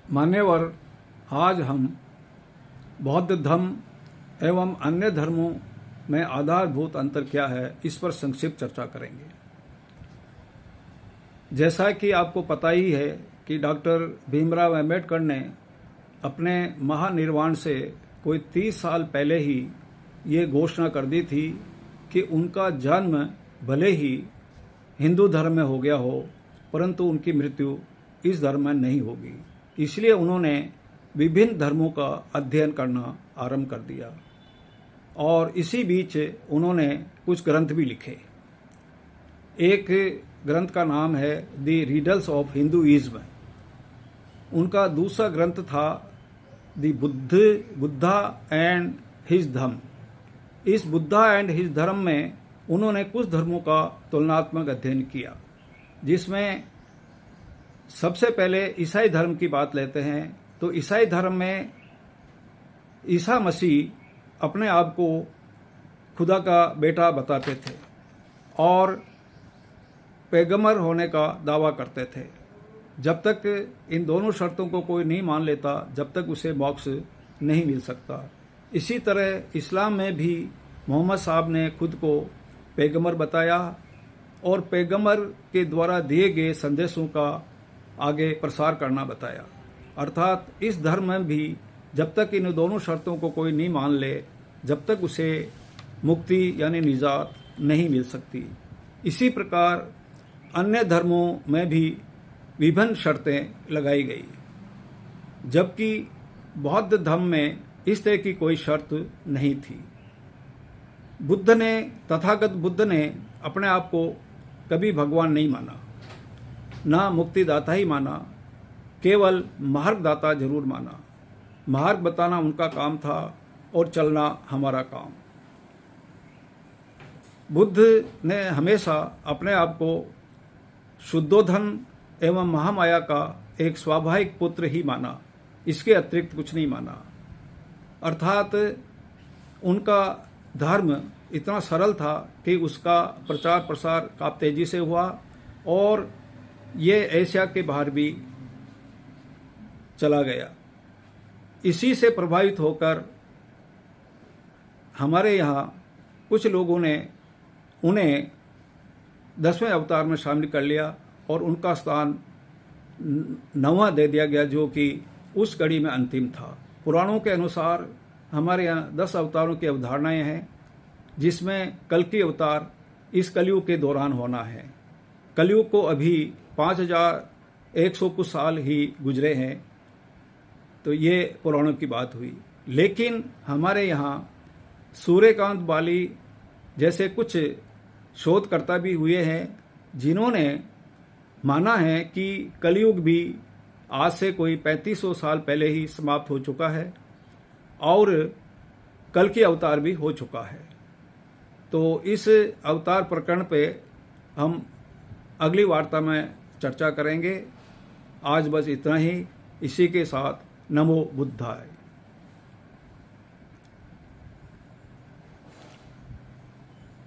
मान्यवर, आज हम बौद्ध धर्म एवं अन्य धर्मों में आधारभूत अंतर क्या है, इस पर संक्षिप्त चर्चा करेंगे। जैसा कि आपको पता ही है कि डॉक्टर भीमराव अंबेडकर ने अपने महानिर्वाण से कोई 30 साल पहले ही ये घोषणा कर दी थी कि उनका जन्म भले ही हिंदू धर्म में हो गया हो, परंतु उनकी मृत्यु इस धर्म में नहीं होगी। इसलिए उन्होंने विभिन्न धर्मों का अध्ययन करना आरंभ कर दिया और इसी बीच उन्होंने कुछ ग्रंथ भी लिखे। एक ग्रंथ का नाम है द रिडल्स ऑफ हिंदुइज्म। उनका दूसरा ग्रंथ था द बुद्धा एंड हिज धर्म। इस बुद्धा एंड हिज धर्म में उन्होंने कुछ धर्मों का तुलनात्मक अध्ययन किया, जिसमें सबसे पहले ईसाई धर्म की बात लेते हैं। तो ईसाई धर्म में ईसा मसीह अपने आप को खुदा का बेटा बताते थे और पैगंबर होने का दावा करते थे। जब तक इन दोनों शर्तों को कोई नहीं मान लेता, जब तक उसे मोक्ष नहीं मिल सकता। इसी तरह इस्लाम में भी मोहम्मद साहब ने खुद को पैगंबर बताया और पैगंबर के द्वारा दिए गए संदेशों का आगे प्रसार करना बताया। अर्थात इस धर्म में भी जब तक इन दोनों शर्तों को कोई नहीं मान ले, जब तक उसे मुक्ति यानी निजात नहीं मिल सकती। इसी प्रकार अन्य धर्मों में भी विभिन्न शर्तें लगाई गई, जबकि बौद्ध धर्म में इस तरह की कोई शर्त नहीं थी। तथागत बुद्ध ने अपने आप को कभी भगवान नहीं माना, ना मुक्तिदाता ही माना, केवल मार्गदाता जरूर माना। मार्ग बताना उनका काम था और चलना हमारा काम। बुद्ध ने हमेशा अपने आप को शुद्धोधन एवं महामाया का एक स्वाभाविक पुत्र ही माना, इसके अतिरिक्त कुछ नहीं माना। अर्थात उनका धर्म इतना सरल था कि उसका प्रचार प्रसार काफी तेजी से हुआ और ये एशिया के बाहर भी चला गया। इसी से प्रभावित होकर हमारे यहाँ कुछ लोगों ने उन्हें 10वें अवतार में शामिल कर लिया और उनका स्थान 9वां दे दिया गया, जो कि उस कड़ी में अंतिम था। पुराणों के अनुसार हमारे यहाँ 10 अवतारों की अवधारणाएं हैं, जिसमें कल्कि अवतार इस कलयुग के दौरान होना है। कलयुग को अभी 5100 कुछ साल ही गुजरे हैं। तो ये पुराणों की बात हुई। लेकिन हमारे यहाँ सूर्यकांत बाली जैसे कुछ शोधकर्ता भी हुए हैं, जिन्होंने माना है कि कलयुग भी आज से कोई 3500 साल पहले ही समाप्त हो चुका है और कल की अवतार भी हो चुका है। तो इस अवतार प्रकरण पे हम अगली वार्ता में चर्चा करेंगे। आज बस इतना ही। इसी के साथ नमो बुद्धाय।